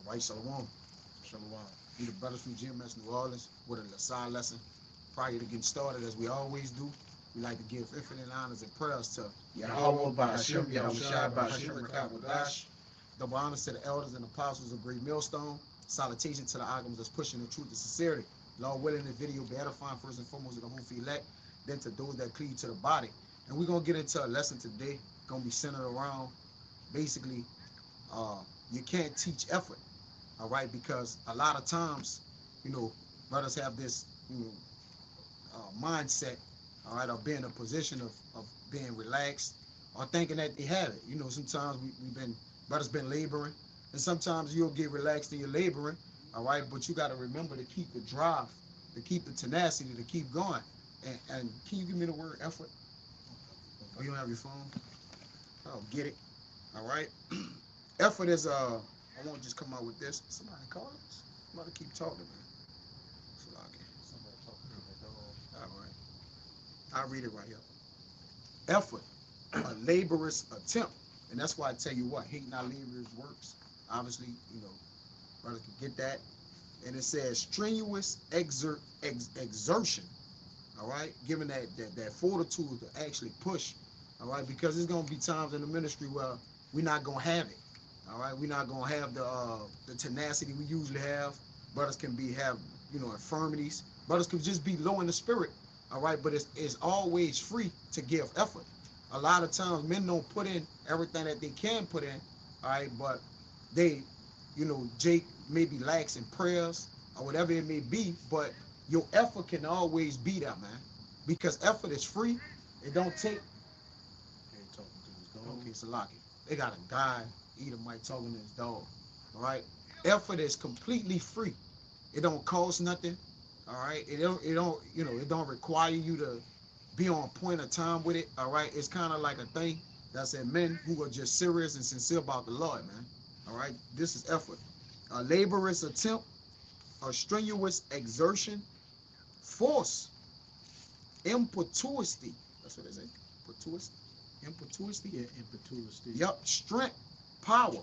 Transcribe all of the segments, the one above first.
All right, Shalom. Shalom. We the brothers from GMS New Orleans with a side lesson. Prior to getting started, as we always do, we like to give infinite honors and prayers to Yahweh Ba'ashem, Yahweh Shai Ba'ashem, Rakabadash. Double honors to the elders and apostles of Great Millstone. Salutation to the Agams that's pushing the truth and sincerity. Lord willing, this video be edifying first and foremost to the home elect, then to those that cleave to the body. And we're going to get into a lesson today. Going to be centered around basically uh, you can't teach effort. All right, because a lot of times, brothers have this, mindset, all right, or being in a position of being relaxed or thinking that they have it. Sometimes we've been, brothers been laboring, and sometimes you'll get relaxed in your laboring, all right, but you got to remember to keep the drive, to keep the tenacity, to keep going. And can you give me the word effort? Oh, you don't have your phone? Oh, get it. All right. Effort is, I won't just come out with this. Somebody call us. Somebody keep talking, man. Somebody talking to the dog. All right. I'll read it right here. Effort, a laborious attempt. And that's why I tell you what, hating our laborers works. Obviously, brother can get that. And it says strenuous exertion. All right. Given that fortitude to actually push. All right. Because there's going to be times in the ministry where we're not going to have it. All right. We're not going to have the tenacity we usually have. Brothers can have, infirmities. Brothers can just be low in the spirit. All right. But it's always free to give effort. A lot of times men don't put in everything that they can put in. All right. But they, Jake may be lax in prayers or whatever it may be. But your effort can always be there, man. Because effort is free. It don't take. Hey, talking to his dog. Okay, it's a locket. They got a guy, Edomite, talking to his dog. All right. Effort is completely free. It don't cost nothing. All right. It don't require you to be on point of time with it. All right. It's kind of like a thing that's in men who are just serious and sincere about the Lord, man. All right. This is effort. A laborious attempt, a strenuous exertion, force, impetuosity. That's what they say. Impetuosity. Impetuosity. Yeah, impetuosity. Yep. Strength, power.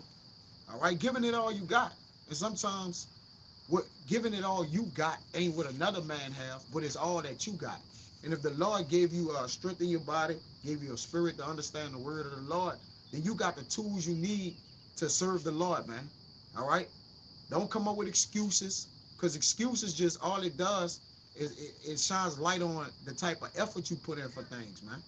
All right. Giving it all you got. And sometimes what giving it all you got ain't what another man have, but it's all that you got. And if the Lord gave you strength in your body, gave you a spirit to understand the word of the Lord, then you got the tools you need to serve the Lord, man. All right? Don't come up with excuses, because excuses just, all it does is it shines light on the type of effort you put in for things, man.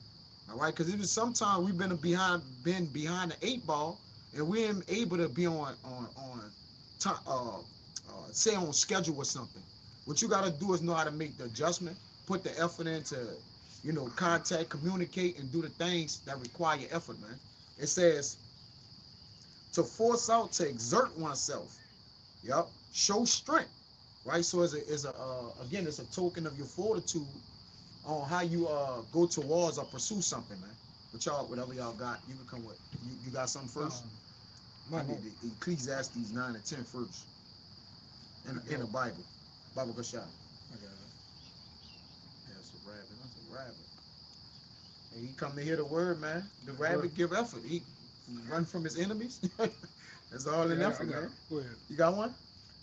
All right? Because even sometimes we've been behind the eight ball, and we ain't able to be on time, say on schedule or something. What you got to do is know how to make the adjustment, put the effort into, contact, communicate, and do the things that require effort, man. It says to force out, to exert oneself. Yep. Show strength, right? So again, it's a token of your fortitude on how you go towards or pursue something, man. But y'all, whatever y'all got, you can come with. You got something first? I need the Ecclesiastes 9 and 10 first. In the Bible. Bible Gashad. I got it. That's a rabbit. That's a rabbit. And he come to hear the word, man. The rabbit give effort. He run from his enemies. That's all in effort, man. Go ahead. You got one?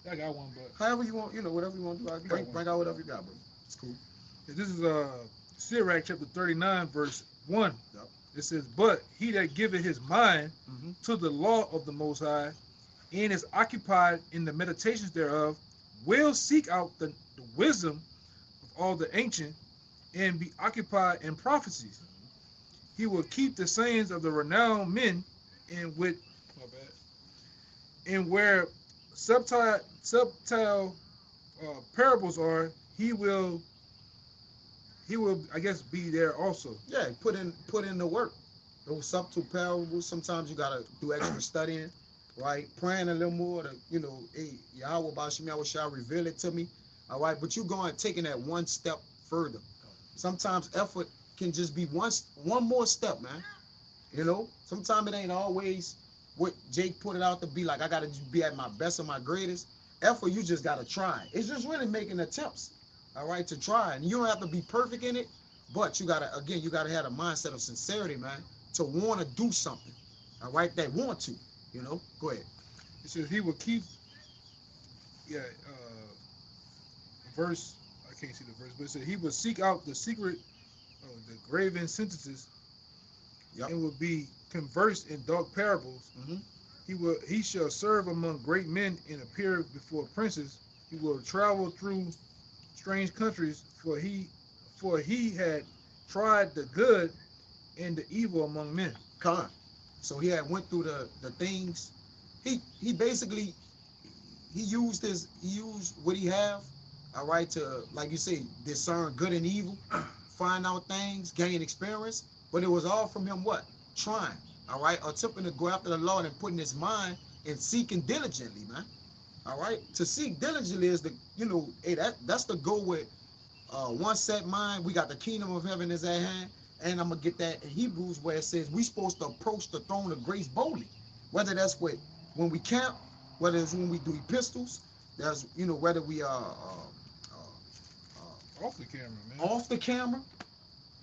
I got one, but however you want, whatever you want to do. Bring out whatever you got, bro. It's cool. this is Sirach chapter 39, verse 1. Yep. It says, but he that giveth his mind Mm-hmm. to the law of the Most High, and is occupied in the meditations thereof, will seek out the wisdom of all the ancient, and be occupied in prophecies. He will keep the sayings of the renowned men, and with and where subtile parables are, he will I guess be there also. Yeah, put in the work. Those subtle parables, sometimes you gotta do extra studying, right? Praying a little more to, hey, Yahweh Bashim Yahweh shall reveal it to me. All right, but you going taking that one step further. Sometimes effort can just be one more step, man. Sometimes it ain't always what Jake put it out to be like. I gotta be at my best or my greatest. Effort, you just gotta try. It's just really making attempts, all right, to try. And you don't have to be perfect in it, but you gotta have a mindset of sincerity, man, to want to do something, all right, that want to, Go ahead. It says he will keep yeah, verse. I can't see the verse, but it said he would seek out the secret, the graven sentences, Yep. and would be conversed in dark parables. Mm-hmm. He shall serve among great men and appear before princes. He will travel through strange countries, for he had tried the good and the evil among men. Con. So he had went through the things. He basically he used what he have, all right, to, like you say, discern good and evil, find out things, gain experience. But it was all from him what? Trying, all right, attempting to go after the Lord and putting his mind and seeking diligently, man. All right. To seek diligently is the, hey, that's the goal with one set mind. We got the kingdom of heaven is at hand. And I'm gonna get that in Hebrews where it says we supposed to approach the throne of grace boldly. Whether that's when we camp, whether it's when we do epistles, that's whether we are Off the camera, man. off the camera,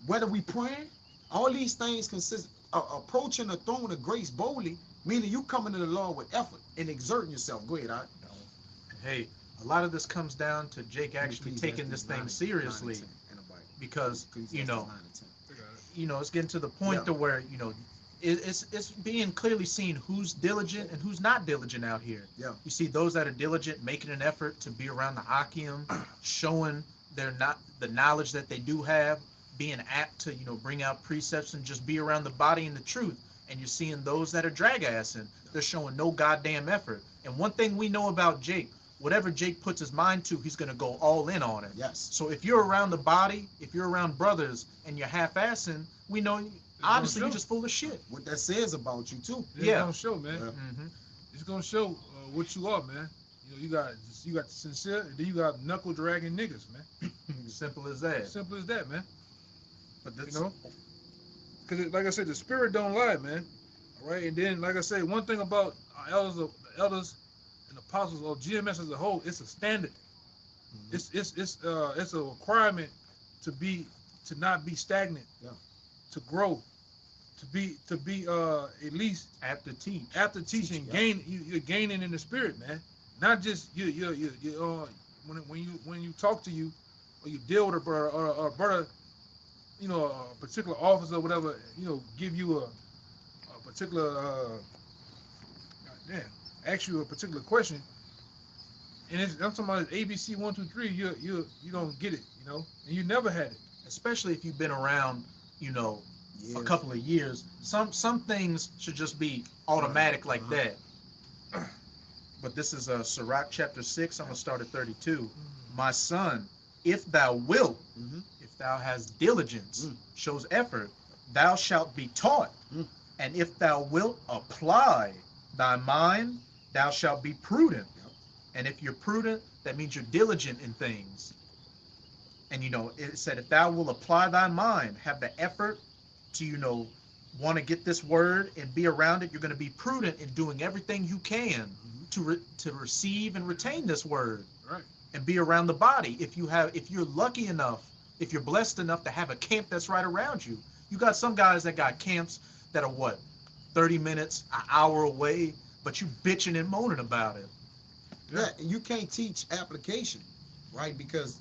whether we praying, all these things consist of approaching the throne of grace boldly, meaning you coming to the Lord with effort and exerting yourself. Go ahead, all right? Hey, a lot of this comes down to Jake actually taking this thing seriously, because it's getting to the point to where it's being clearly seen who's diligent and who's not diligent out here. Yeah. You see those that are diligent making an effort to be around the Akim, showing the knowledge that they do have, being apt to bring out precepts and just be around the body and the truth. And you're seeing those that are drag assing, they're showing no goddamn effort. And one thing we know about Jake, whatever Jake puts his mind to, he's going to go all in on it. Yes. So if you're around the body, if you're around brothers and you're half-assing, we know obviously you're just full of shit. What that says about you too. It's Yeah. gonna show, man. Yeah. Mm-hmm. It's gonna show what you are, man. You got the sincere, and then you got knuckle dragging niggas, man. Simple as that. Simple as that, man. But that's, Because like I said, the spirit don't lie, man. All right, and then like I said, one thing about our elders and apostles or GMS as a whole, it's a standard. Mm-hmm. It's a requirement to not be stagnant. Yeah. To grow, to be at least apt to teach. after teaching, Yeah. you're gaining in the spirit, man. Not just when you talk to you or you deal with a brother or a brother, a particular officer or whatever, give you a particular ask you a particular question, and I'm talking about ABC 1 2 3. You don't get it, and you never had it. Especially if you've been around, Yeah. a couple of years. Some things should just be automatic like Uh-huh. that. But this is Sirach chapter 6. I'm gonna start at 32. My son, if thou wilt, Mm-hmm. if thou hast diligence, Mm. shows effort, thou shalt be taught. Mm. And if thou wilt apply thy mind, thou shalt be prudent. Yep. And if you're prudent, that means you're diligent in things. And it said, if thou will apply thy mind, have the effort to want to get this word and be around it, you're going to be prudent in doing everything you can to receive and retain this word. Right. And be around the body. If you're lucky enough, if you're blessed enough to have a camp that's right around you. You got some guys that got camps that are 30 minutes, an hour away, but you bitching and moaning about it. Yeah, and you can't teach application, right? Because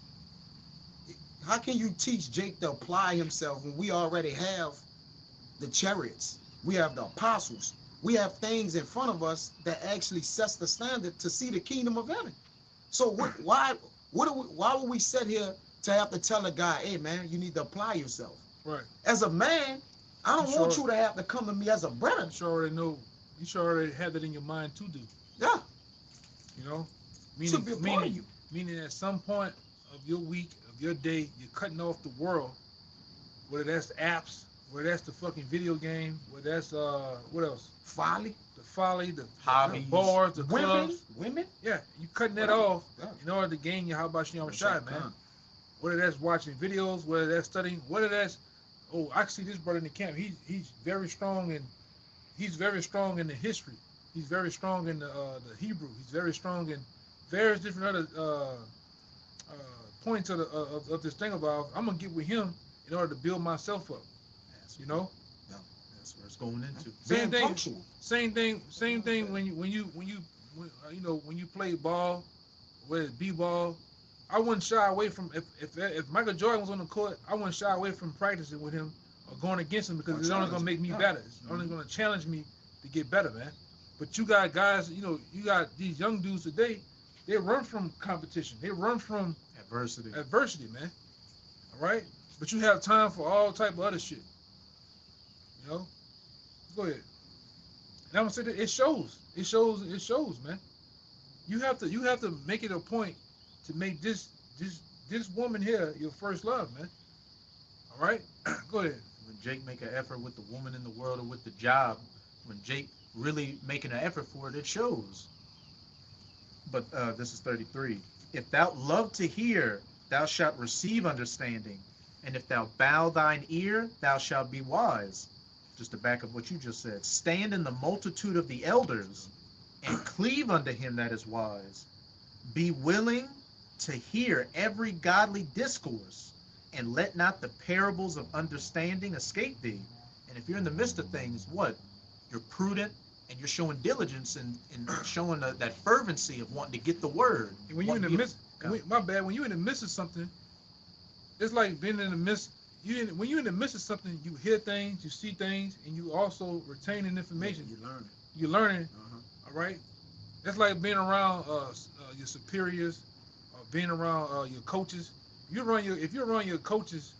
how can you teach Jake to apply himself when we already have the chariots, we have the apostles, we have things in front of us that actually sets the standard to see the kingdom of heaven? So why would we sit here to have to tell a guy, hey man, you need to apply yourself? Right. As a man, I don't want you to have to come to me as a brother. You should already know. You should already have that in your mind to do. Yeah. To be a part of you. Meaning at some point of your week, of your day, you're cutting off the world. Whether that's the apps, whether that's the fucking video game, whether that's what else? Folly. The folly, the Hobbies. bars, the clubs. Women. Yeah, you cutting that off in order to gain your Habashiyam Shai, man. Whether that's watching videos, whether that's studying, whether that's I see this brother in the camp. He's very strong in the history. He's very strong in the Hebrew. He's very strong in various different other points of this thing about. I'm gonna get with him in order to build myself up. That's where it's going into. Same thing. Punctual. Same thing when you play ball with b-ball. I wouldn't shy away from if Michael Jordan was on the court. I wouldn't shy away from practicing with him or going against him because Or it's only gonna challenge make me him. better. It's only Mhm. gonna challenge me to get better, man. But you got guys, you got these young dudes today. They run from competition. They run from Adversity. adversity, man. All right, but you have time for all type of other shit. You know, go ahead. And I'm gonna say that it shows. It shows. It shows, man. You have to make it a point to make this woman here your first love, man. All right, go ahead. When Jake make an effort with the woman in the world or with the job, when Jake really making an effort for it, it shows. But this is 33. If thou love to hear, thou shalt receive understanding. And if thou bow thine ear, thou shalt be wise. Just to back up what you just said. Stand in the multitude of the elders and cleave unto him that is wise. Be willing to hear every godly discourse, and let not the parables of understanding escape thee. And if you're in the midst of things, what? You're prudent and you're showing diligence and showing that fervency of wanting to get the word. And when you're in the midst, my bad. When you're in the midst of something, it's like being in the midst. When you're in the midst of something, you hear things, you see things, and you also retaining information. You learn it. You're learning. Uh-huh. All right. That's like being around your superiors, or being around your coaches. If you're around your coaches,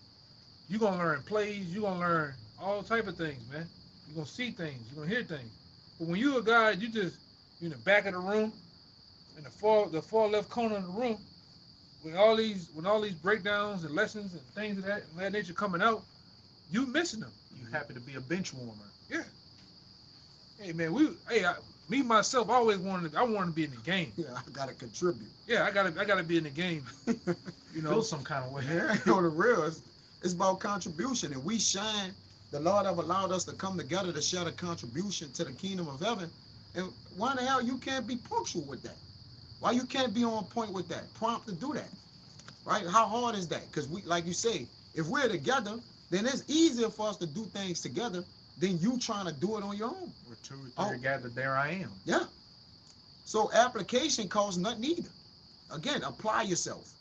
you're gonna learn plays. You're gonna learn all type of things, man. You're gonna see things. You're gonna hear things. But when you're a guy, you're in the back of the room, in the far left corner of the room, when all these breakdowns and lessons and things of that nature coming out, you missing them. You happy to be a bench warmer. Yeah. Hey man, me myself, I wanted to be in the game. Yeah, I gotta contribute. Yeah, I gotta be in the game. You know, Feel some kind of way. Yeah, on the real, it's about contribution, and we shine. The Lord have allowed us to come together to share the contribution to the kingdom of heaven. And why the hell you can't be punctual with that? Why you can't be on point with that? Prompt to do that, right? How hard is that? Because we, like you say, if we're together, then it's easier for us to do things together than you trying to do it on your own. Where two or three are gathered, there I am. Yeah. So application costs nothing either. Again, apply yourself.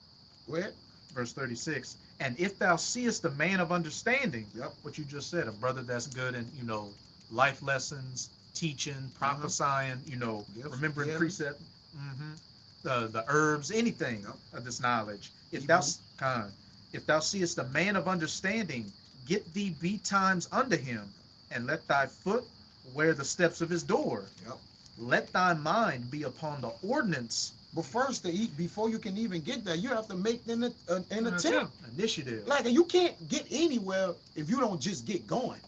Go ahead. Verse 36. And if thou seest a man of understanding, Yep. what you just said, a brother that's good in, life lessons, teaching, prophesying, Yes. remembering Yeah. precept, the herbs, anything Yep. of this knowledge. If Hebrew. if thou seest a man of understanding, get thee betimes unto him, and let thy foot wear the steps of his door. Yep. Let thy mind be upon the ordinance. But first, before you can even get there, you have to make an attempt. Initiative. Like, you can't get anywhere if you don't just get going.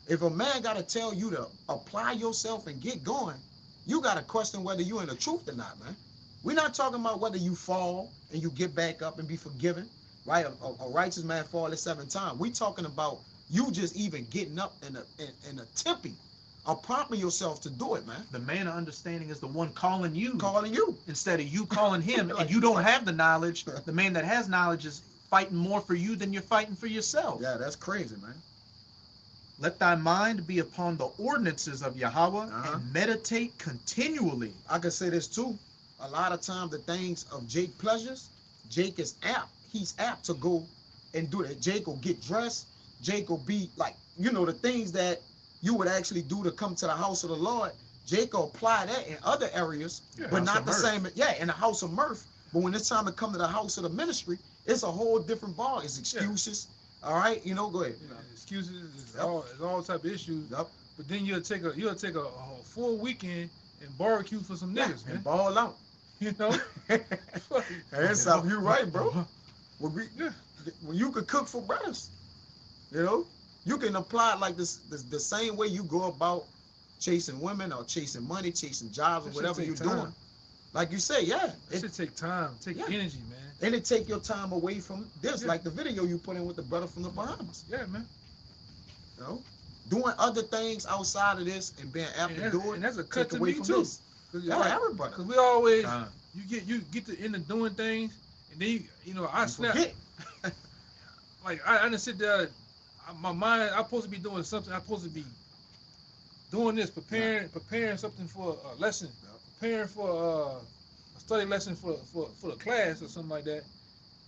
If a man got to tell you to apply yourself and get going, you got to question whether you're in the truth or not, man. We're not talking about whether you fall and you get back up and be forgiven, right? A righteous man falls 7 times. We talking about you just even getting up and attempting, or prompting yourself to do it, man. The man of understanding is the one calling you. Calling you. Instead of you calling him, Like, and you don't have the knowledge. The man that has knowledge is fighting more for you than you're fighting for yourself. Yeah, that's crazy, man. Let thy mind be upon the ordinances of Yahweh, Uh-huh. and meditate continually. I can say this too. A lot of times the things of Jake pleasures, Jake is apt. He's apt to go and do that. Jake will get dressed. Jake will be like, the things that you would actually do to come to the house of the Lord. Jake will apply that in other areas, Yeah, but house not of the mirth. same. Yeah, in the house of mirth. But when it's time to come to the house of the ministry, it's a whole different ball. It's excuses. All right, go ahead. Excuses, it's Yep. all type of issues. Yep. But then you'll take a full weekend and barbecue for some Yeah, niggas, man. and ball out. You know? That's something you're right, bro. Yeah. When you could cook for brothers, you can apply it like this the same way you go about chasing women or chasing money, chasing jobs, or That shit whatever take you're time. doing. Like you say, yeah, It should take time, take Yeah. energy, man. and it take your time away from this, Yeah. like the video you put in with the brother from the Bahamas. Yeah, man. Doing other things outside of this and being apt to do it. And that's a cut take to away me from too. this. Yeah, everybody. Because we always Time. you get to end up doing things, and then I You snap. forget. Like I didn't sit there. My mind, I'm supposed to be doing something. I'm supposed to be doing this, preparing something for a lesson, Yeah. preparing for a study lesson for the class or something like that,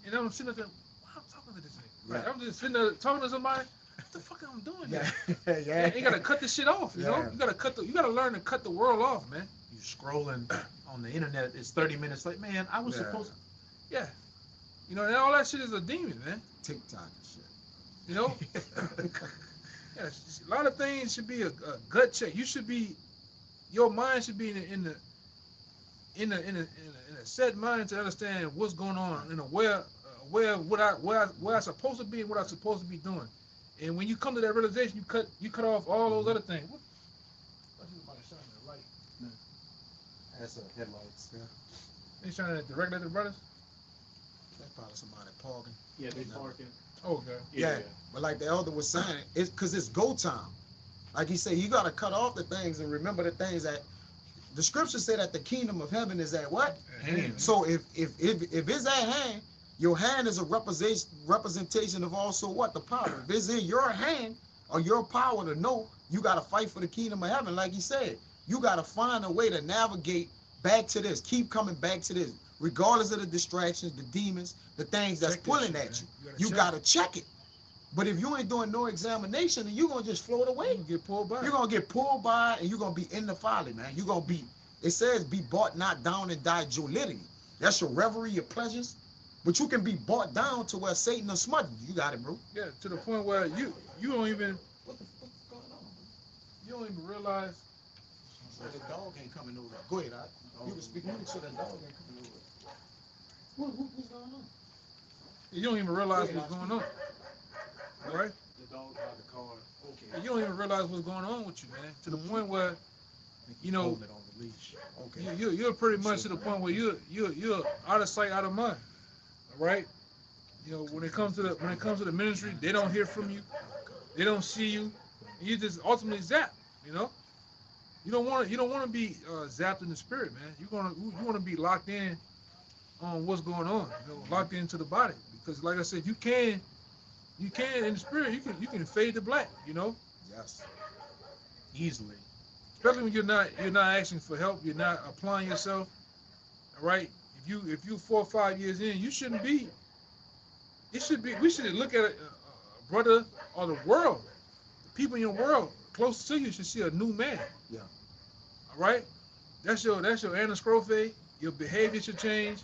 and I'm sitting there, why I'm talking to this nigga? Right? Yeah. I'm just sitting there talking to somebody. What the fuck am I doing Yeah, here? yeah. You gotta cut this shit off. You know, Yeah. you gotta learn to cut the world off, man. You scrolling on the internet, it's 30 minutes late. Man, I was Yeah. supposed to. Yeah, you know, and all that shit is a demon, man. TikTok and shit. You know, yeah, a lot of things should be a gut check. You should be, your mind should be in a set mind to understand what's going on and aware of where I supposed to be and what I'm supposed to be doing. And when you come to that realization, you cut off all those other things. What is somebody shining a light? That's headlights. Yeah. They shining at the regulator brothers? That's probably somebody parking. Yeah, they parking. Oh, okay. Yeah. But like the elder was saying, it's because it's go time. Like he said, you got to cut off the things and remember the things that the scripture said that the kingdom of heaven is at what? Hand. So if it's at hand, your hand is a representation of also what? The power. If it's in your hand or your power to know, you got to fight for the kingdom of heaven. Like he said, you got to find a way to navigate back to this. Keep coming back to this. Regardless of the distractions, the demons, the things that's Check that pulling shit, at man. you. You got to check it. But if you ain't doing no examination, then you're going to just float away. You get pulled by. You're going to get pulled by and you're going to be in the folly, man. You're going to be, it says, be bought not down and die jollity. That's your reverie, your pleasures. But you can be bought down to where Satan will smother you. You got it, bro. Yeah, to the point where you don't even What the fuck's going on, you don't even realize. bro? The dog ain't coming over. Go ahead, you can speak. You can say that dog ain't coming over. What's going on? You don't even realize what's going on. All right? The dog by the car. Okay. You don't even realize what's going on with you, man. To the point where, you know, Holding it on the leash. Okay. you're pretty much to the point where you're out of sight, out of mind. All right? You know, when it comes to the ministry, they don't hear from you, they don't see you, and you just ultimately zap. You know, you don't want to be zapped in the spirit, man. You want to be locked in on what's going on. You know, locked into the body, because like I said, you can in the spirit, you can fade to black. You know, Yes. Easily. especially when you're not asking for help, you're not applying yourself. All right, if you 4 or 5 years in, you shouldn't be. It should be. We should look at a brother or the world, the people in your world close to you should see a new man. Yeah. All right, that's your anascrophe. Your behavior should change.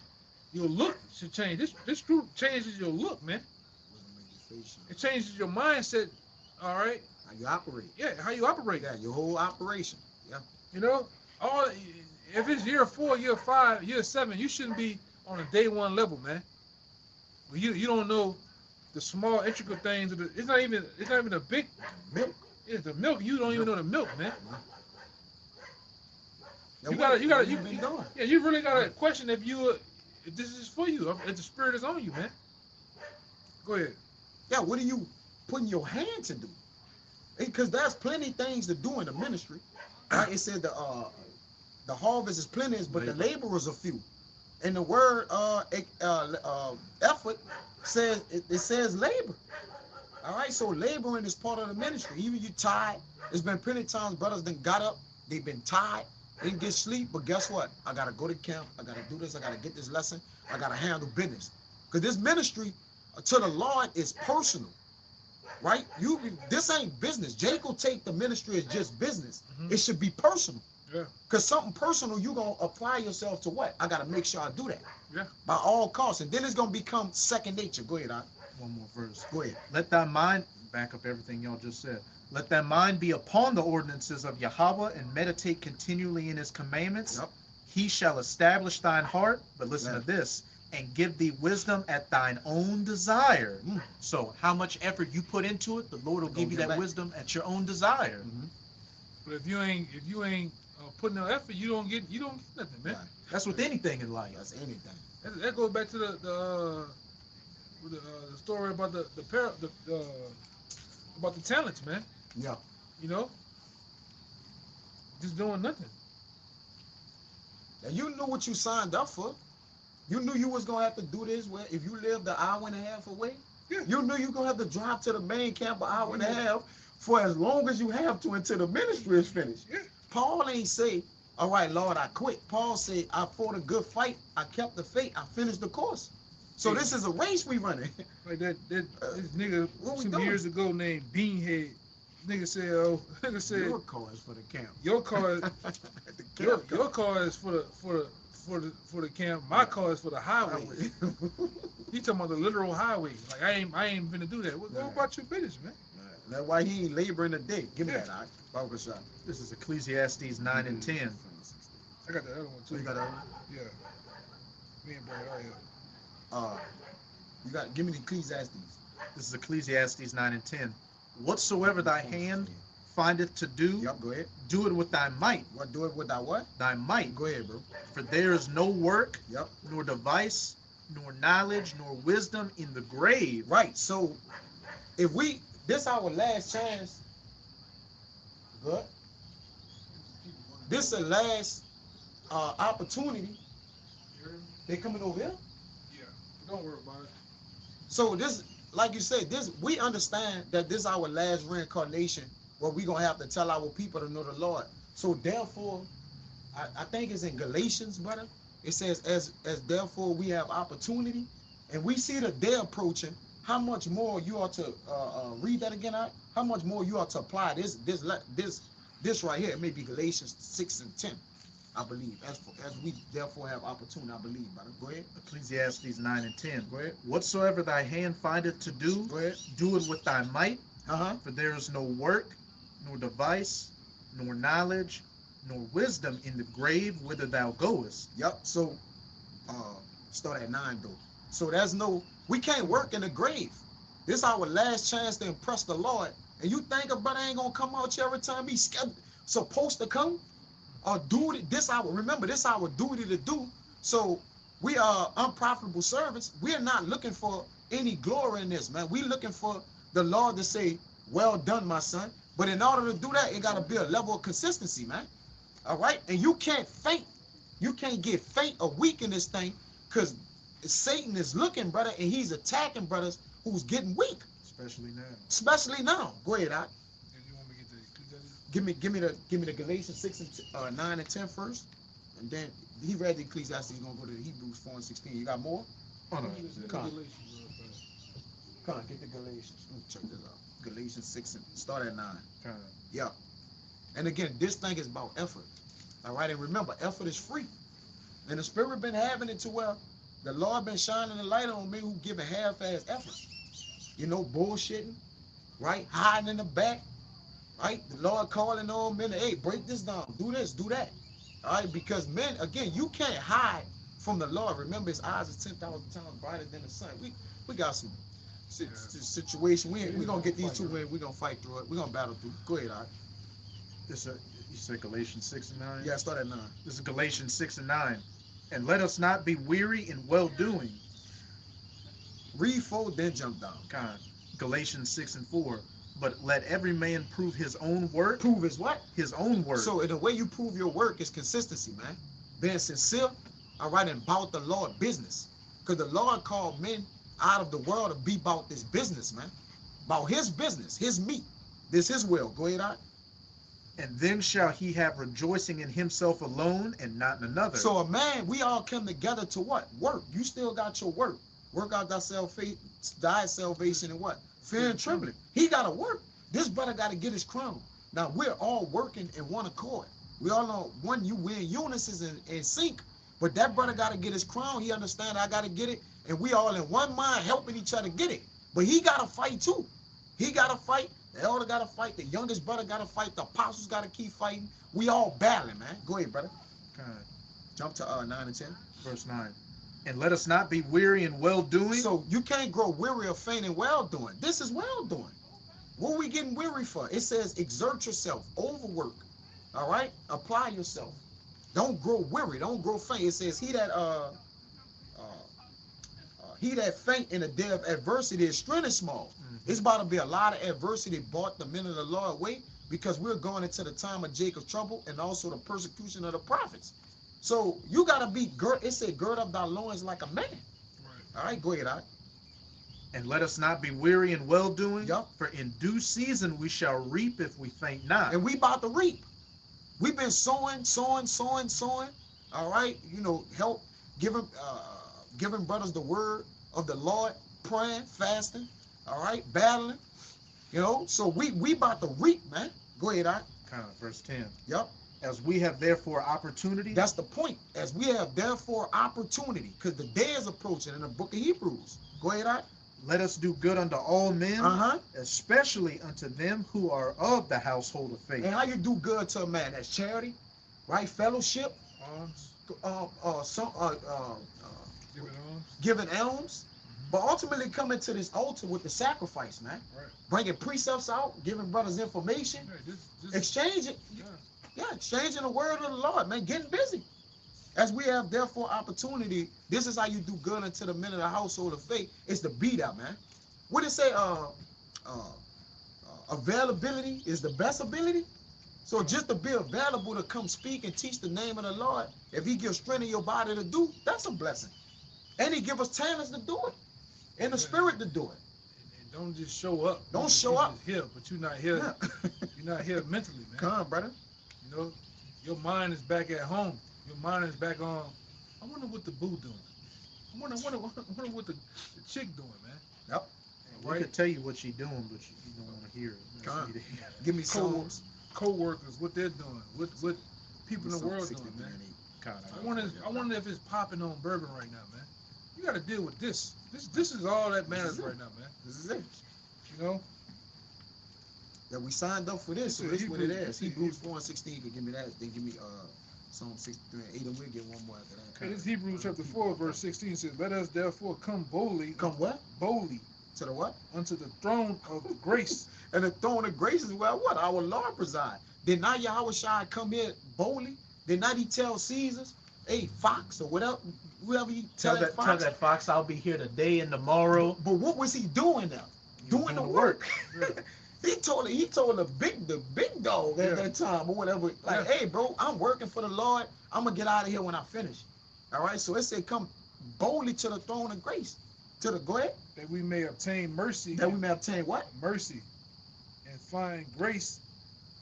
Your look should change. This group changes your look, man. It changes your mindset. All right. How you operate. Yeah, how you operate. Yeah, your whole operation. Yeah. You know, if it's year 4, year 5, year 7, you shouldn't be on a day 1 level, man. You don't know the small intricate things. It's not even a big Milk. It's the milk. You don't even know the milk, man. Yeah, You what gotta you been doing? Yeah, you really gotta question if this is for you, if the spirit is on you, man. Go ahead. Yeah, what are you putting your hand to do? Because there's plenty things to do in the ministry. Right? It said the harvest is plenty, but the laborers are few. And the word effort says it says labor. All right, so laboring is part of the ministry. Even you tired. There's been plenty of times brothers then got up, they've been tired, they didn't get sleep, but guess what? I gotta go to camp, I gotta do this, I gotta get this lesson, I gotta handle business. Because this ministry to the Lord is personal. Right? This ain't business. Jacob take the ministry as just business. Mhm. It should be personal. Yeah. Because something personal, you gonna apply yourself to what? I gotta make sure I do that. Yeah. By all costs. And then it's gonna become second nature. Go ahead, One more verse. Go ahead. Let thy mind, back up everything y'all just said. Let thy mind be upon the ordinances of Yahweh and meditate continually in his commandments. Yep. He shall establish thine heart, but listen Yeah. to this, and give thee wisdom at thine own desire. Mm. So how much effort you put into it, the Lord will Gonna give you get that back. wisdom at your own desire. Mm-hmm. But if you ain't putting no effort, you don't get nothing, man. Right. That's with anything in life. That's anything. That goes back to the story about about the talents, man. Yeah. You know, just doing nothing. And you knew what you signed up for. You knew you was gonna have to do this. Where if you lived an hour and a half away, Yeah. you knew you were gonna have to drive to the main camp an hour and a half for as long as you have to until the ministry is finished. Yeah. Paul ain't say All right, Lord, I quit. Paul said, I fought a good fight. I kept the faith. I finished the course. So this is a race we running. Like that this nigga what we some doing? years ago named Beanhead. Nigga said, oh, nigga said Your car is for the camp. your car The your, camp your car is for the camp. My car is for the highway. He talking about the literal highway. Like I ain't finna do that. What Nah. about your business, man? That's why he ain't laboring a day. Give me Yeah. that, all right? Barber shop. This is Ecclesiastes 9 and 10. I got the other one So too. you got that? Yeah. Me and Brad are here. You got. Give me the Ecclesiastes. This is Ecclesiastes 9 and 10. Whatsoever thy hand findeth to do, Yep. Go ahead. do it with thy might. What do it with that what? Thy might. Go ahead, bro. For there is no work, Yep. nor device, nor knowledge, nor wisdom in the grave. Right. So if this our last chance. Good. This is the last opportunity. They coming over here. Yeah. Don't worry about it. So this, like you said, we understand that this is our last reincarnation where we gonna have to tell our people to know the Lord. So therefore, I think it's in Galatians, brother. It says, as therefore we have opportunity, and we see the day approaching. How much more you ought to read that again? Out. How much more you ought to apply this right here? It may be Galatians 6 and 10, I believe. As we therefore have opportunity, I believe, brother. Go ahead. Ecclesiastes 9 and 10. Go ahead. Whatsoever thy hand findeth to do, Go ahead. do it with thy might. Uh-huh. For there is no work, nor device, nor knowledge, nor wisdom in the grave whither thou goest. Yep. So start at 9 though. So we can't work in the grave. This is our last chance to impress the Lord. And you think a brother ain't gonna come out here every time he's supposed to come? Or duty, this is our duty to do. So we are unprofitable servants. We are not looking for any glory in this, man. We looking for the Lord to say, well done, my son. But in order to do that, it gotta be a level of consistency, man. All right? And you can't faint. You can't get faint or weak in this thing, because Satan is looking, brother, and he's attacking brothers who's getting weak. Especially now. Go ahead, Doc. You want me to get the Give me the Galatians 6 and 9 and 10 first. And then he read the Ecclesiastes, he's gonna go to the Hebrews 4 and 16. You got more? Oh, no. Come on, get the Galatians. Let me check this out. Galatians 6 and start at 9. Yeah. And again, this thing is about effort. All right, and remember, effort is free. And the Spirit been having it to where the Lord been shining the light on me who giving half-ass effort. You know, bullshitting, right? Hiding in the back, right? The Lord calling on men, hey, break this down, do this, do that. All right, because men, again, you can't hide from the Lord. Remember, his eyes are 10,000 times brighter than the sun. We got some situation. We gonna get these two wins. We gonna fight through it. We gonna battle through. Go ahead, all right. You said Galatians 6 and 9? Yeah, start at 9. This is Galatians 6 and 9. And let us not be weary in well-doing. Read 4, then jump down. Galatians 6 and 4. But let every man prove his own work. Prove his what? His own work. So in the way you prove your work is consistency, man. Being sincere, all right, and about the Lord business. Because the Lord called men out of the world to be about this business, man. About his business, his meat. This his will. Go ahead, all right. And then shall he have rejoicing in himself alone and not in another. So a man, we all come together to what? Work. You still got your work. Work out thy salvation and what? Fear and trembling. He got to work. This brother got to get his crown. Now we're all working in one accord. We all know we're in unison and sync. But that brother got to get his crown. He understand I got to get it. And we all in one mind helping each other get it. But he got to fight too. He got to fight. The elder got to fight. The youngest brother got to fight. The apostles got to keep fighting. We all battling, man. Go ahead, brother. Jump to 9 and 10. Verse 9. And let us not be weary in well-doing. So you can't grow weary or faint in well-doing. This is well-doing. What are we getting weary for? It says exert yourself, overwork. All right? Apply yourself. Don't grow weary. Don't grow faint. It says he that faint in the day of adversity, his strength is small. It's about to be a lot of adversity brought the men of the Lord way, because we're going into the time of Jacob's trouble and also the persecution of the prophets. So you got to be it said gird up thy loins like a man. Right. All right, go ahead, all right. And let us not be weary in well-doing. Yep. For in due season we shall reap if we faint not. And we about to reap. We've been sowing. All right, help giving brothers the word of the Lord, praying, fasting. All right, battling. So we about to reap, man. Go ahead, I. Kind of verse 10. Yep. As we have therefore opportunity. That's the point. As we have therefore opportunity, because the day is approaching in the book of Hebrews. Go ahead, I. Let us do good unto all men, especially unto them who are of the household of faith. And how you do good to a man? That's charity, right? Fellowship, Alms, giving alms. giving alms, but ultimately coming to this altar with the sacrifice, man. Right. Bringing precepts out, giving brothers information, Right, exchanging, exchanging the word of the Lord, man. Getting busy. As we have therefore opportunity, this is how you do good unto the men of the household of faith. It's the beat up, man. What it say? Availability is the best ability. So just to be available to come speak and teach the name of the Lord, if He gives strength in your body to do, that's a blessing. And He give us talents to do it, and the Spirit to do it. And don't just show up. Don't You show up. just here, but you're not here. Yeah. You're not here mentally, man. Come on, brother. Your mind is back at home. Your mind is back on. I wonder what the boo doing. I wonder what the chick doing, man. Yep. We could tell you what she's doing, but you don't want to hear it. Come on. Give me Psalms. Co-workers, what they're doing, what people in the world doing, man. I wonder if it's popping on Bourbon right now, man. You got to deal with this. This is all that matters right now, man. This is it. That we signed up for this, so this is what it is. Hebrews 4:16 could give me that. Then give me Psalm 63 and 8, and we'll get one more after that. Hey, this Hebrews chapter 4, verse 16 says, "Let us therefore come boldly." Come what? Boldly. To the what? Unto the throne of grace. And the throne of grace is where what? Our Lord preside. Did not Yahweh Shai come here boldly? Did not He tell Caesars, hey, fox, or whoever He tell that fox, I'll be here today and tomorrow. But what was He doing now? Doing the work. He told the big dog at that time or whatever, like, hey, bro, I'm working for the Lord. I'm gonna get out of here when I finish. All right. So it said, come boldly to the throne of grace. Go ahead. That we may obtain mercy. That we may obtain what? Mercy. And find grace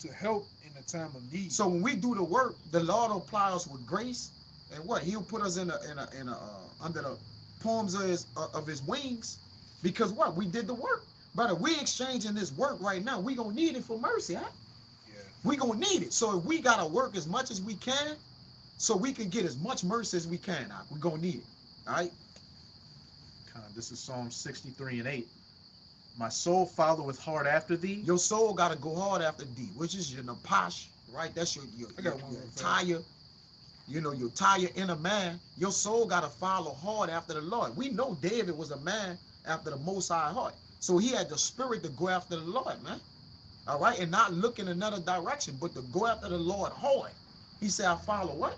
to help in the time of need. So when we do the work, the Lord will apply us with grace, and what? He'll put us in under the palms of His wings, because what? We did the work. Brother, we exchanging this work right now. We gonna need it for mercy, huh? Yeah. We gonna need it. So if we gotta work as much as we can, so we can get as much mercy as we can, huh? We gonna need it. All right. This is Psalm 63 and 8. My soul followeth hard after thee. Your soul gotta go hard after thee, which is your napash, right? That's your tire. Your tire inner man. Your soul gotta follow hard after the Lord. We know David was a man after the Most High heart. So he had the spirit to go after the Lord, man. All right, and not look in another direction, but to go after the Lord hard. He said, I follow what?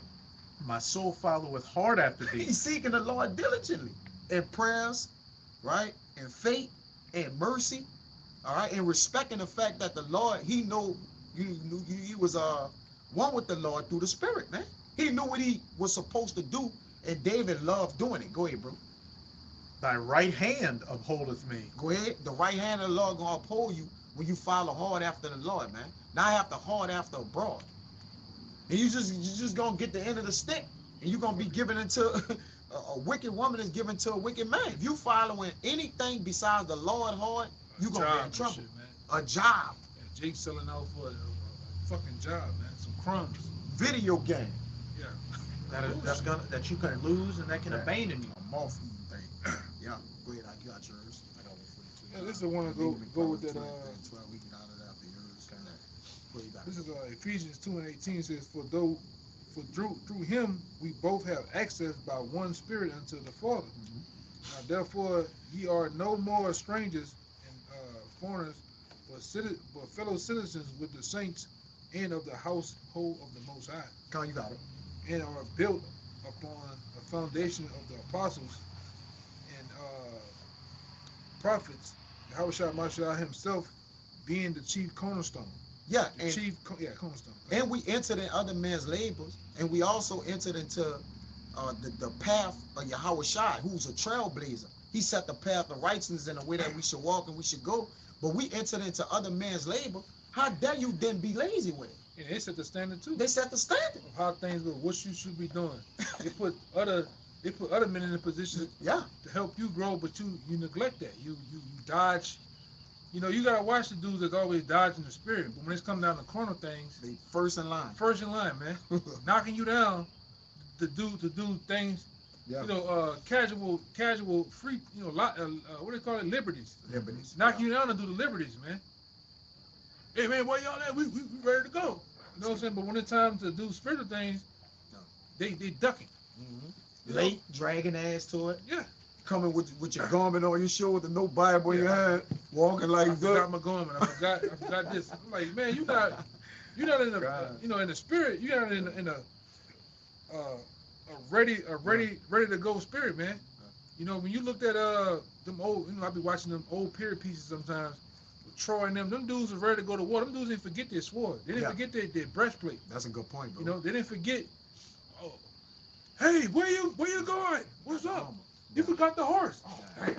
My soul followeth hard after thee. He's seeking the Lord diligently in prayers, right? In faith and mercy, all right? And respecting the fact that the Lord, He know you was one with the Lord through the Spirit, man. He knew what He was supposed to do, and David loved doing it. Go ahead, bro. Thy right hand upholdeth me. Go ahead. The right hand of the Lord gonna uphold you when you follow hard after the Lord, man. Not after hard after abroad. And you just gonna get the end of the stick, and you're gonna be given into a wicked woman is given to a wicked man. If you following anything besides the Lord hard, you're gonna be in trouble. Shit, a job. Yeah, Jake selling out for a fucking job, man. Some crumbs. Video game. Yeah. That you can lose and that can abandon you. A moth thing. Yeah. Go ahead, I got yours. I got one for you too. Yeah, this is the one to go with that. 12, we can out of that after yours. This is Ephesians 2:18 says, For through Him we both have access by one Spirit unto the Father. Now therefore ye are no more strangers and foreigners, but fellow citizens with the saints and of the household of the Most High. Come on, you got it. And are built upon a foundation of the apostles and prophets, Yahushua Mashiach Himself being the chief cornerstone. Yeah, cornerstone. And we entered in other men's labors, and we also entered into the path of Yahushua, who's a trailblazer. He set the path of righteousness in the way that we should walk and we should go. But we entered into other men's labor. How dare you then be lazy with it? And they set the standard too. They set the standard. Of how things go, what you should be doing. They put other men in a position Yeah. to help you grow, but you neglect that. You dodge. You know, you gotta watch the dudes that's always dodging the spirit. But when it's come down to corner things, They first in line. first in line, man, knocking you down to do things. Yeah. You know, casual free. You know, what do they call it? Liberties. Liberties. Knock you down and do the liberties, man. Hey man, where y'all at? We ready to go. You know what I'm saying? But when it's time to do spiritual things, No. they ducking. Mm-hmm. Late, dragging ass to it. Yeah. Coming with your garment on your shoulder, no Bible in your Yeah. hand, walking like I forgot that. my garment. I forgot this. I'm like, man, you're not in the God. in the spirit. You're not in a ready to go spirit, man. You know, when you looked at them old, you know, I be watching them old period pieces sometimes. With Troy and them dudes are ready to go to war. Them dudes didn't forget their sword. They didn't Yeah. forget their breastplate. That's a good point, bro. You know, they didn't forget. Oh, hey, where you going? What's up? You forgot the horse. Oh, damn.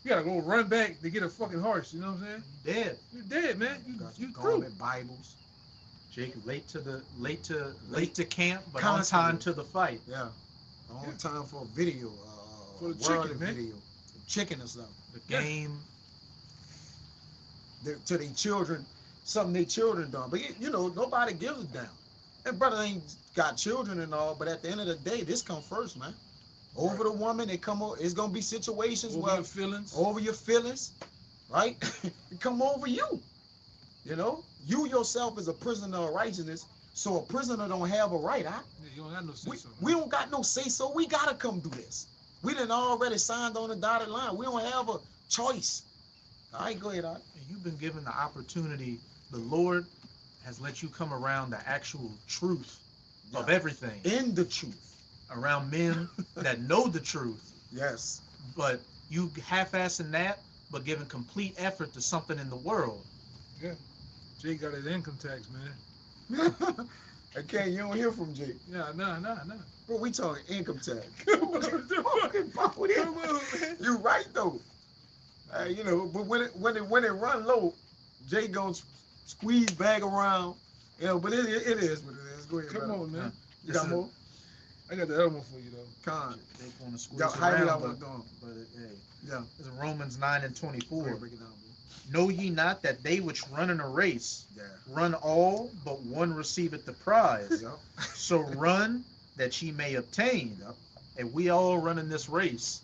You gotta go run back to get a fucking horse. You know what I'm saying? Dead. You're dead, man. Got You your through. garment, Bibles. Jake late to camp, but Constantly. on time to the fight. Yeah. On time for a video. For the worldly chicken, man. video. Chicken and stuff. The Yeah. game. To their children, something their children done. But you know, nobody gives a damn. That brother ain't got children and all, but at the end of the day, this come first, man. Over Right. the woman, it come over. It's gonna be situations Over where your feelings. over your feelings, right? It come over you. You know, you yourself is a prisoner of righteousness. So a prisoner don't have a right. Yeah, you don't have no say We, so. we don't got no say so. We gotta come do this. We done already signed on the dotted line. We don't have a choice. All right, go ahead, Art. And you've been given the opportunity. The Lord has let you come around the actual truth of Yeah. everything, In the truth. around men that know the truth, Yes. but you half-assing that, but giving complete effort to something in the world. Yeah. Jay got his income tax, man. Okay, you don't hear from Jake. Yeah, nah. Bro, we talking income tax. Come on, man. You're right though. You know, but when it run low, Jay gonna squeeze back around. You know, but it is what it is. Go ahead. Come brother. on, man. You got more? I got the other one for you though. Con. They want to squeeze Yo, how you around, got but, one doing? but hey, Yeah. it's Romans 9 and Go 24. ahead, break it down, bro. Know ye not that they which run in a race Yeah. run all, but one receiveth the prize? Yep. So run that ye may obtain. Yep. And we all run in this race,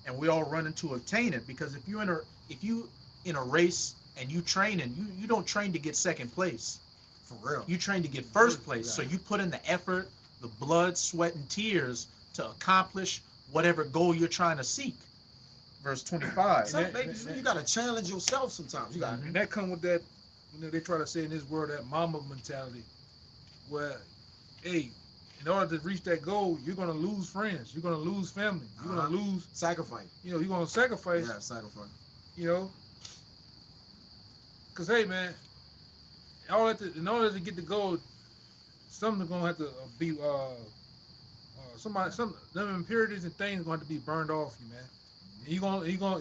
and we all running to obtain it. Because if you in a race and you training, you don't train to get second place. For real. You train to get first First, place. So yeah. you put in the effort, the blood, sweat, and tears to accomplish whatever goal you're trying to seek. Verse 25. Some, you gotta challenge yourself sometimes. You gotta. And that come with that, you know, they try to say in this world that mama mentality, where, hey, in order to reach that goal, you're gonna lose friends, you're gonna lose family, you're gonna lose, Sacrifice. you know, you're gonna sacrifice, Yeah, sacrifice. you know, cause hey man, in order to get the goal, something's gonna have to be some them impurities and things gonna have to be burned off you, man. And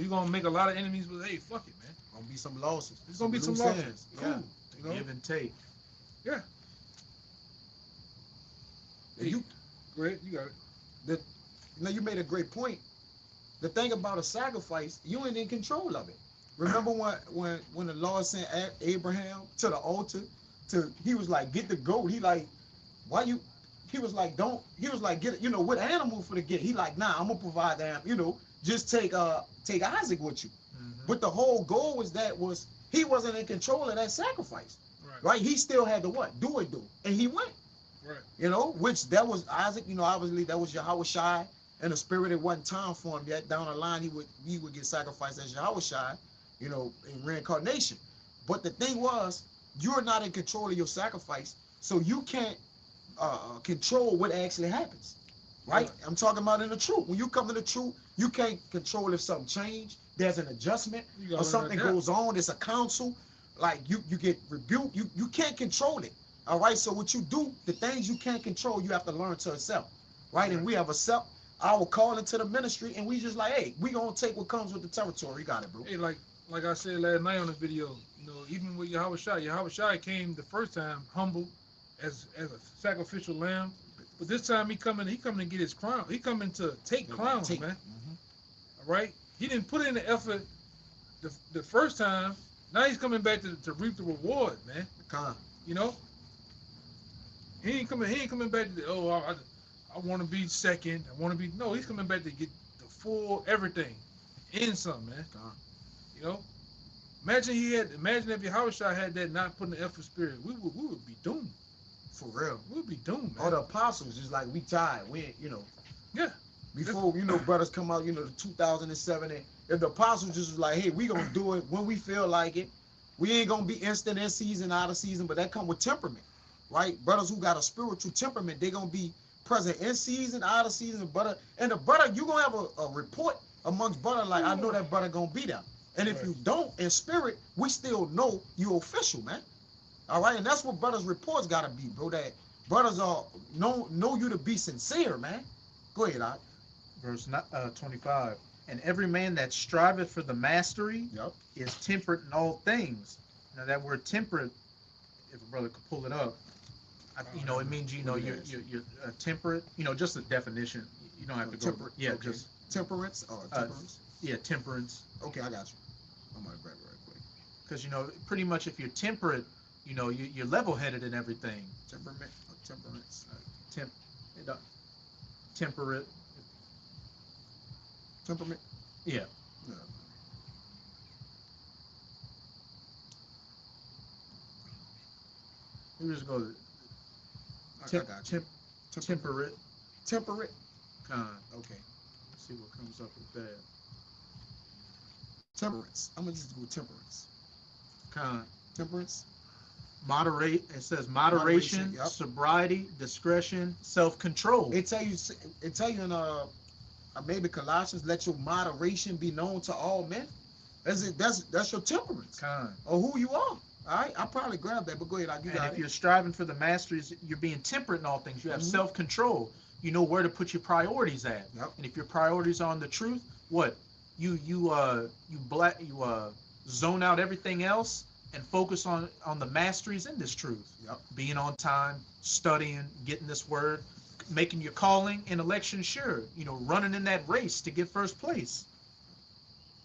you're gonna make a lot of enemies, but hey, fuck it, man. Gonna be some losses. There's gonna be some loose losses. ends. Cool. Yeah. You know? Give and take. Yeah. And you Go ahead, you got it. you made a great point. The thing about a sacrifice, you ain't in control of it. Remember when the Lord sent Abraham to the altar he was like, get the goat. He like, why you? He was like, get it, you know, what animal for the get? He like, nah, I'm gonna provide the animal, you know, just take Isaac with you. But the whole goal was he wasn't in control of that sacrifice. Right? He still had to what? Do it. And he went. Right. You know, which that was Isaac, you know, obviously that was Yahushai, and the spirit, it wasn't time for him yet. Down the line, he would get sacrificed as Yahushai, you know, in reincarnation. But the thing was, you're not in control of your sacrifice, so you can't control what actually happens. Right? I'm talking about in the truth. When you come to the truth, you can't control if something changed, there's an adjustment, You gotta or something learn that. goes on, it's a council, like you get rebuked, you can't control it. All right, so what you do, the things you can't control, you have to learn to accept, right? And we have accept our call into the ministry, and we just like, hey, we gonna take what comes with the territory. You got it, bro. Hey, like I said last night on this video, you know, even with Yahushua came the first time humble, as a sacrificial lamb. But this time he coming to get his crown. He coming to take crowns, man. All right. He didn't put in the effort the first time. Now he's coming back to reap the reward, man. Con. You know. He ain't coming back to I want to be second. I want to be no. He's coming back to get the full everything, and some, man. Con. You know. Imagine if Yahushua had that not putting the effort spirit, we would be doomed. For real. We would be doomed, man. All the apostles is like, we tired. We ain't, Yeah. Before, brothers come out, the 2007, and if the apostles just was like, hey, we gonna do it when we feel like it. We ain't gonna be instant in season, out of season, but that come with temperament, right? Brothers who got a spiritual temperament, they gonna be present in season, out of season, brother. And the brother, you gonna have a report amongst brother, like, I know that brother gonna be there. And if you don't, in spirit, we still know you official, man. All right, and that's what brothers' reports gotta be, bro. That brothers are know you to be sincere, man. Go ahead, Doc. Verse 25. And every man that striveth for the mastery Yep. is temperate in all things. Now that word temperate, if a brother could pull it up, it means you're temperate. Just a definition. You don't have to go. Temperate. Yeah, Okay. just Temperance or temperance. temperance. Okay, I got you. I'm gonna grab it right quick. Because pretty much if you're temperate, you're level-headed in everything. Temperament or temperance. Temperate. Temperament. Yeah. No. We just go I got you. temperate. Temperate. Okay. Okay. See what comes up with that. Temperance. I'm gonna just go temperance. Con. Temperance. Moderate. It says moderation, Yep. sobriety, discretion, self-control. It tell you in maybe Colossians, let your moderation be known to all men. That's your temperance Con. or who you are. All right, I probably grabbed that, but go ahead. And if you're striving for the masteries, you're being temperate in all things. You have self-control. You know where to put your priorities at. Yep. And if your priorities are on the truth, what you zone out everything else and focus on the masteries in this truth. Yep. Being on time, studying, getting this word, making your calling and election sure. Running in that race to get first place.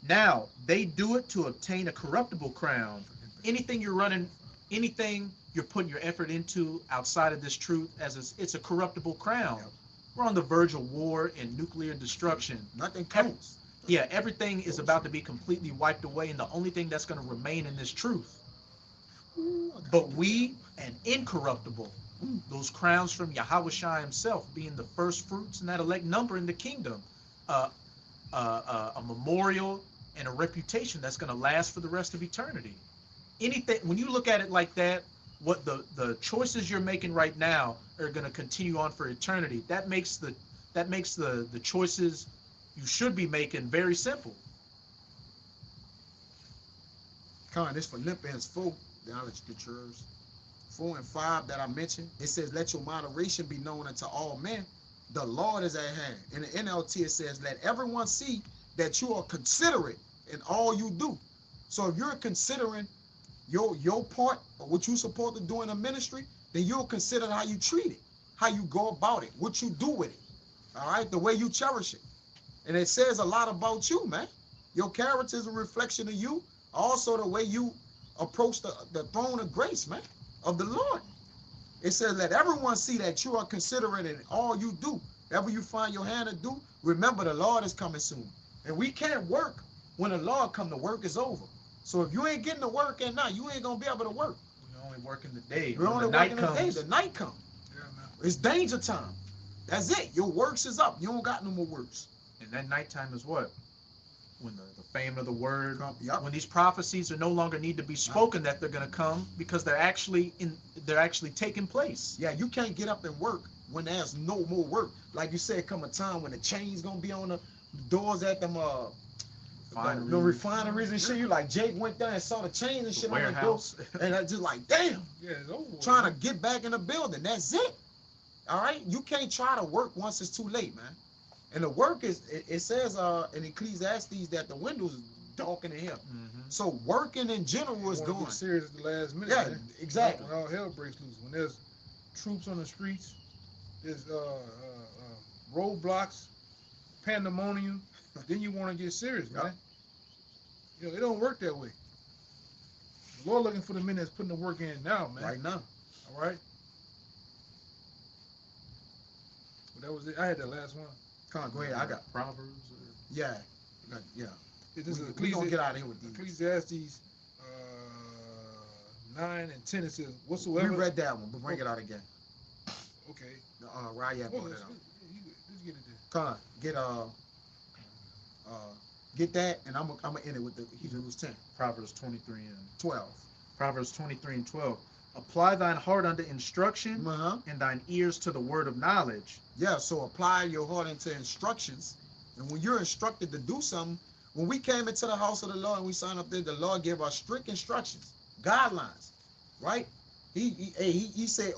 Now they do it to obtain a corruptible crown. Anything you're running, anything you're putting your effort into outside of this truth, it's a corruptible crown. Yep. We're on the verge of war and nuclear destruction. Nothing counts. Yeah, everything is about to be completely wiped away, and the only thing that's going to remain in this truth. But we, an incorruptible, those crowns from Yahushua himself, being the first fruits and that elect number in the kingdom, a memorial and a reputation that's going to last for the rest of eternity. Anything, when you look at it like that, what the choices you're making right now are going to continue on for eternity. That makes the choices you should be making very simple. Con, this Philippians 4, the knowledge scriptures 4 and 5 that I mentioned. It says, let your moderation be known unto all men. The Lord is at hand. In the NLT, it says, let everyone see that you are considerate in all you do. So if you're considering your part or what you're supposed to do in a ministry, then you'll consider how you treat it, how you go about it, what you do with it. All right, the way you cherish it. And it says a lot about you, man. Your character is a reflection of you. Also, the way you approach the throne of grace, man, of the Lord. It says, let everyone see that you are considerate in all you do. Whatever you find your hand to do, remember the Lord is coming soon. And we can't work when the Lord come. The work is over. So if you ain't getting the work at night, you ain't going to be able to work. You're only working the day. You're only working the day. The night comes. Yeah, man. It's danger time. That's it. Your works is up. You don't got no more works. And that nighttime is what? When the fame of the word, Yep. when these prophecies are no longer need to be spoken, that they're going to come because they're actually taking place. Yeah, you can't get up and work when there's no more work. Like you said, come a time when the chain's gonna be on the doors at them the refineries and shit. You like Jake went there and saw the chains and shit on the doors, and I just like, damn, Yeah, it's over. trying to get back in the building. That's it. All right, you can't try to work once it's too late, man. And the work is, it says in Ecclesiastes that the windows darken in him. Mm-hmm. So working in general is going going. serious at the last minute. Yeah, man. exactly. When all hell breaks loose, when there's troops on the streets. There's roadblocks, pandemonium. Then you want to get serious, man. Yep. You know, it don't work that way. The Lord looking for the men that's putting the work in now, man. Right now. All right. But that was it. I had that last one. Come on, go ahead. I got. Proverbs. Or... Yeah. Yeah. This is We gonna get out of here with these. Ecclesiastes 9 and 10. It says, We whatsoever. read that one, but bring it out again. Okay. Right, yeah, Well, brought it let's, out. let's get it there. Come on, get that, and I'm gonna end it with the Hebrews 10, Proverbs 23 and 12. Proverbs 23 and 12. Apply thine heart unto instruction, Uh-huh. and thine ears to the word of knowledge. Yeah, so apply your heart into instructions, and when you're instructed to do something, when we came into the house of the Lord and we signed up there, the Lord gave us strict instructions, guidelines, right? He said,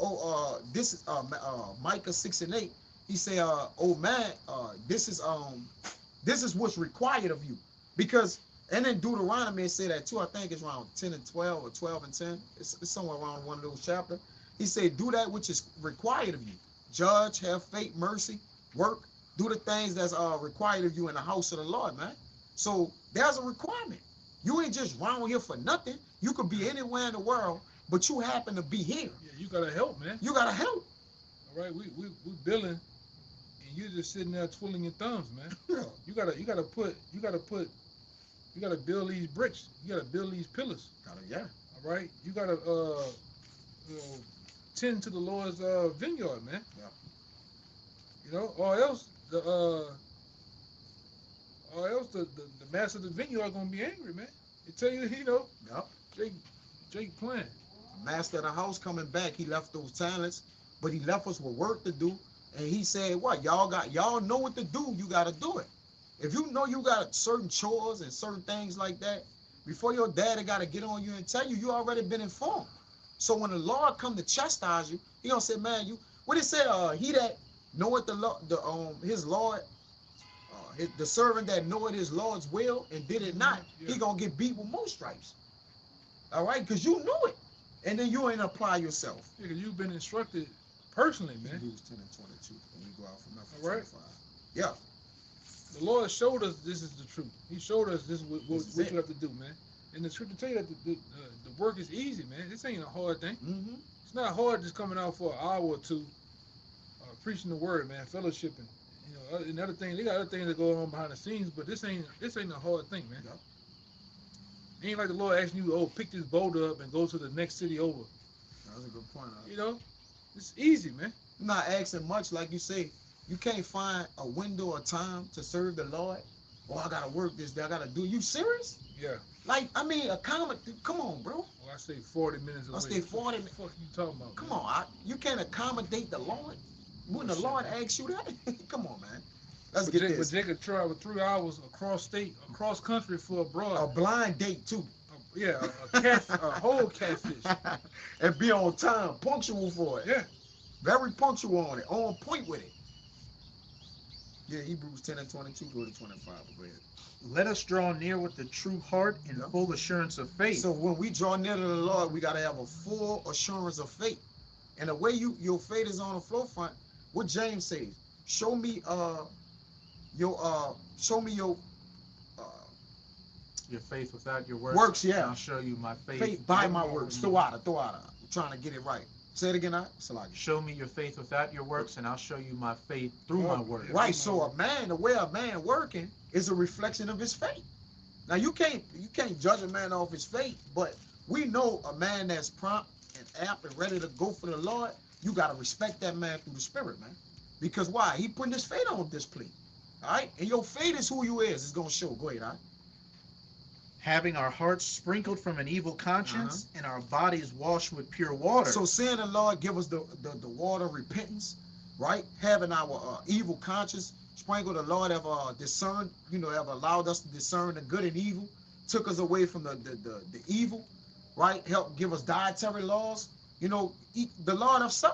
this is Micah 6 and 8. He said, oh man, this is what's required of you, because and then Deuteronomy said that too. I think it's around 10 and 12 or 12 and 10. It's somewhere around one of those chapters. He said, do that which is required of you. Judge, have faith, mercy, work, do the things that's required of you in the house of the Lord, man. So there's a requirement. You ain't just round here for nothing. You could be anywhere in the world, but you happen to be here. Yeah, you gotta help, man. You gotta help. All right, we billing, and you're just sitting there twiddling your thumbs, man. Yeah. You gotta build these bricks. You gotta build these pillars. Yeah. All right, you gotta tend to the Lord's vineyard, man. Yeah. You know, or else the master of the vineyard gonna be angry, man. They tell you, you know, Yep. Jake playing. Master of the house coming back, he left those talents, but he left us with work to do. And he said, what, y'all know what to do, you got to do it. If you know you got certain chores and certain things like that, before your daddy got to get on you and tell you, you already been informed. So when the Lord come to chastise you, he gonna say, man, what he said, he that knoweth his Lord, the servant that knoweth his Lord's will and did it not, Yeah. he gonna get beat with more stripes. All right, because you knew it. And then you ain't apply yourself. Yeah, 'cause you've been instructed personally, man. Hebrews 10 and 22. When we go out from All right. 25. Yeah. The Lord showed us this is the truth. He showed us this is what This is you it. have to do, man. And the scripture tell you that the work is easy, man. This ain't a hard thing. Mm-hmm. It's not hard just coming out for an hour or two, preaching the word, man, fellowshipping. You know, and other things, they got other things that go on behind the scenes, but this ain't a hard thing, man. Yep. It ain't like the Lord asking you, pick this boulder up and go to the next city over. That's a good point. You know, it's easy, man. You're not asking much, like you say. You can't find a window or time to serve the Lord. Oh, I gotta work this day. I gotta do. You serious? Yeah. Like, I mean, come on, bro. Well, I stay 40 minutes away. I stay 40 What the fuck you talking about? Come man? on, you can't accommodate the Lord. When the Lord asks you that, come on, man. Let's get But this. Jacob traveled 3 hours across state, across country for a broad. A blind date too, Yeah, a whole catfish. and be on time, punctual for it. Yeah. Very punctual on it, on point with it. Yeah, Hebrews 10 and 22, go to 25. Go ahead. Let us draw near with the true heart in Yeah. full assurance of faith. So when we draw near to the Lord, we got to have a full assurance of faith. And the way your faith is on the forefront, what James says, show me your faith without your works. works, yeah. And I'll show you my faith. faith by my works. Throw out. I'm trying to get it right. Say it again, Salaki. Show me your faith without your works, and I'll show you my faith through my works. Right. So the way a man working is a reflection of his faith. Now you can't judge a man off his faith, but we know a man that's prompt and apt and ready to go for the Lord. You gotta respect that man through the Spirit, man. Because why? He putting his faith on display. All right, and your faith is who you is. It's gonna show. Go ahead, all right. Having our hearts sprinkled from an evil conscience and our bodies washed with pure water. So seeing the Lord give us the water of repentance, right? Having our evil conscience sprinkled, the Lord have discerned, have allowed us to discern the good and evil, took us away from the evil, right? Help give us dietary laws. The Lord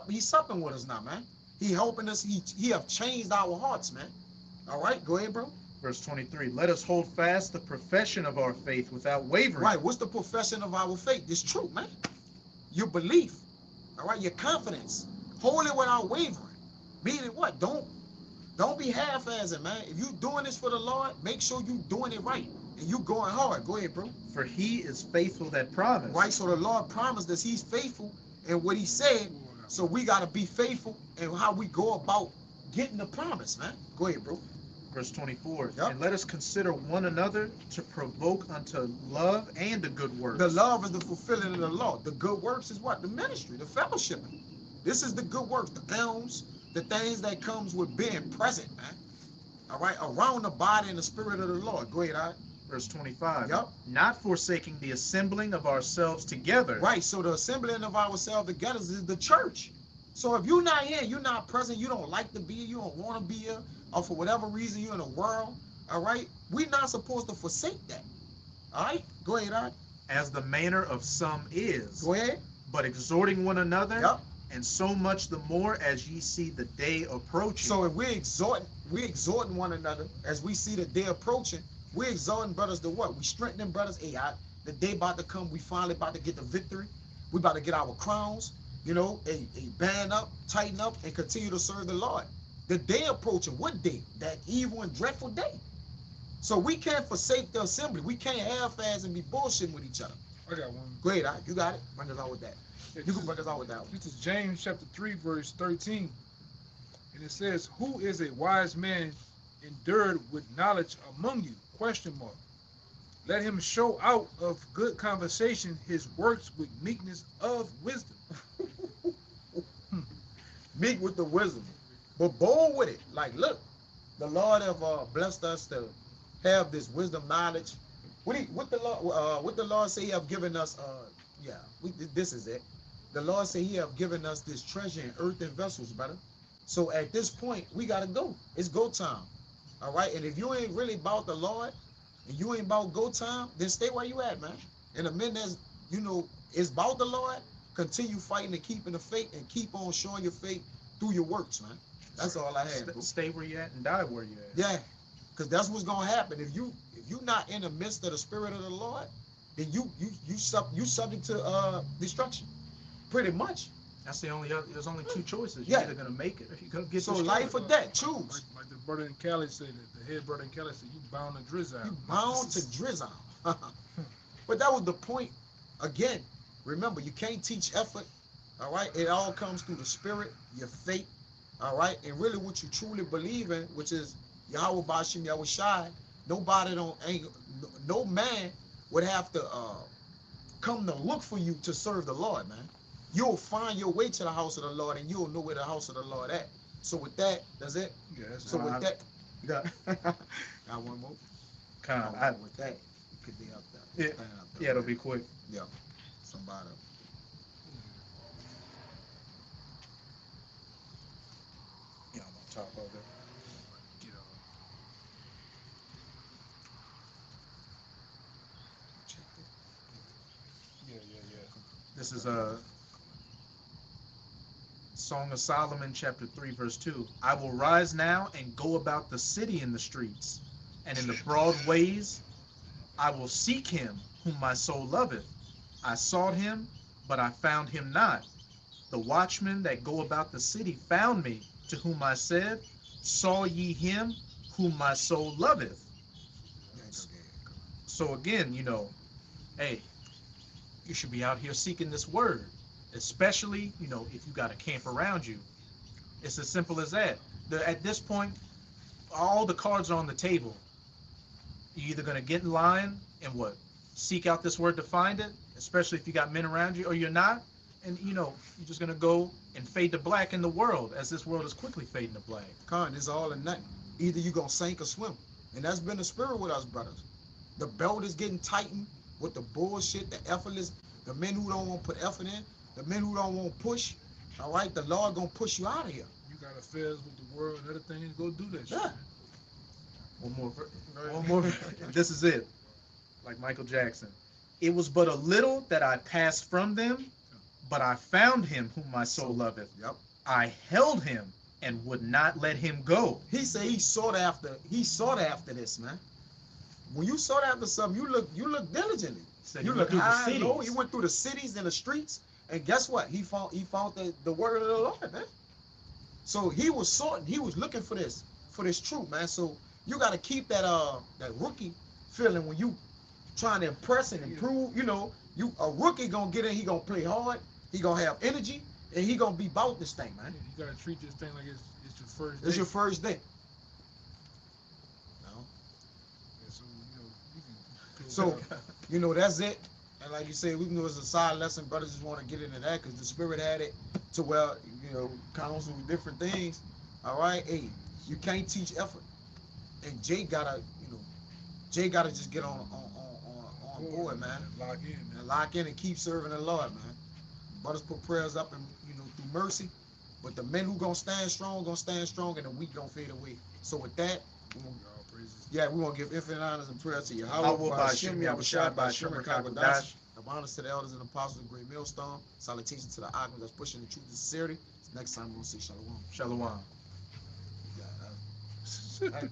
he's supping with us now, man. He helping us. He have changed our hearts, man. All right, go ahead, bro. Verse 23, let us hold fast the profession of our faith without wavering. Right, what's the profession of our faith? It's true, man. Your belief, all right, your confidence. Hold it without wavering. Meaning what? Don't be half-assing, man. If you doing this for the Lord, make sure you doing it right. And you going hard. Go ahead, bro. For he is faithful that promised. Right? So the Lord promised us he's faithful in what he said. So we got to be faithful in how we go about getting the promise, man. Go ahead, bro. Verse 24. Yep. And let us consider one another to provoke unto love and the good works. The love is the fulfilling of the law. The good works is what? The ministry, the fellowshipping. This is the good works, the elms, the things that comes with being present, man. All right, around the body and the spirit of the Lord. Go ahead, all right. Verse 25. Yep. Not forsaking the assembling of ourselves together. Right, so the assembling of ourselves together is the church. So if you're not here, you're not present, you don't like to be here, you don't want to be here, or for whatever reason you're in the world, all right, we're not supposed to forsake that. All right, go ahead, all right. As the manner of some is. Go ahead. But exhorting one another. Yep. And so much the more as ye see the day approaching. So if we're exhorting one another as we see the day approaching, we're exhorting brothers to what? We strengthening brothers. Hey, the day about to come. We finally about to get the victory. We about to get our crowns. You know, band up, tighten up, and continue to serve the Lord. The day approaching. What day? That evil and dreadful day. So we can't forsake the assembly. We can't half-ass and be bullshitting with each other. I got one. Go ahead, you got it. Bring us out with that. You can bring us out with that one. This is James chapter 3, verse 13. And it says, who is a wise man endured with knowledge among you? Question mark. Let him show out of good conversation his works with meekness of wisdom. Meek with the wisdom, but bold with it. Like, look, the Lord have blessed us to have this wisdom, knowledge. What the Lord say he have given us? This is it. The Lord say he have given us this treasure in earthen vessels, brother. So at this point, we gotta go. It's go time. All right. And if you ain't really about the Lord and you ain't about go time, then stay where you at, man. And the minute that's, it's about the Lord, continue fighting and keeping the faith and keep on showing your faith through your works, man. That's all I had, bro. Stay where you at and die where you at. Yeah, because that's what's gonna happen. If you not in the midst of the spirit of the Lord, then you subject to destruction. Pretty much. That's the only there's only two choices. Yeah. You're either gonna make it or you're gonna get So destroyed. life or death, choose. Like the brother in Cali said, the head brother in Cali said, you bound to drizzle. You bound to drizzle. But that was the point. Again, remember, you can't teach effort. All right, it all comes through the spirit, your faith. All right, and really what you truly believe in, which is Yahweh Bashim Yahweh Shai. No man would have to come to look for you to serve the Lord, man. You'll find your way to the house of the Lord, and you'll know where the house of the Lord at. So with that, that's it. Yeah, that's So with that, you got one more. With that, you could be up there. Yeah. Stand up there. Yeah, it'll be quick. Yeah, somebody. Yeah, I'm on top of it. Get on. Yeah. This is a Song of Solomon, chapter 3, verse 2. I will rise now and go about the city in the streets, and in the broad ways I will seek him whom my soul loveth. I sought him, but I found him not. The watchmen that go about the city found me, to whom I said, saw ye him whom my soul loveth. So again, hey, you should be out here seeking this word, especially, if you got a camp around you. It's as simple as that. At this point, all the cards are on the table. You're either going to get in line and seek out this word to find it, especially if you got men around you, or you're not. And, you're just going to go and fade to black in the world, as this world is quickly fading to black. Con, it's all in that. Either you're going to sink or swim. And that's been the spirit with us, brothers. The belt is getting tightened with the bullshit, the effortless, the men who don't want to put effort in, the men who don't want to push. All right, the Lord going to push you out of here. You got affairs with the world and other things, go do that shit. Yeah. One more. This is it. Like Michael Jackson. It was but a little that I passed from them, but I found him whom my soul loveth. Yep. I held him and would not let him go. He said he sought after this, man. When you sought after something, you look diligently. Said You he look went through the high and low. cities. He went through the cities and the streets, And guess what? He found the word of the Lord, man. So he was sorting, he was looking for this truth, man. So you got to keep that rookie feeling when you trying to impress and improve. You know, you a rookie gonna get in, he gonna play hard, he gonna have energy, and he gonna be about this thing, man. You gotta treat this thing like it's your first day. It's your first day. No. Yeah, so you can So, that's it. And like you say, we know it's a side lesson. Brothers just want to get into that because the Spirit had it to where, counsel with different things. All right? Hey, you can't teach effort. And Jay gotta just get on board, man. Lock in, man. And lock in and keep serving the Lord, man. Brothers put prayers up and, through mercy. But the men who gonna stand strong, and the weak gonna fade away. So with that, All praises. yeah, we want to give infinite honors and prayers to Yahweh, Yahweh, by Shem, Shem, Yahushua, Yahushua, by by Shem, Shem, Rakadash. Kakadash. Honors to the elders and apostles of the great millstone. Salutations to the Agnes that's pushing the truth and sincerity. Next time we'll see Shalom. Shalom. Yeah, that-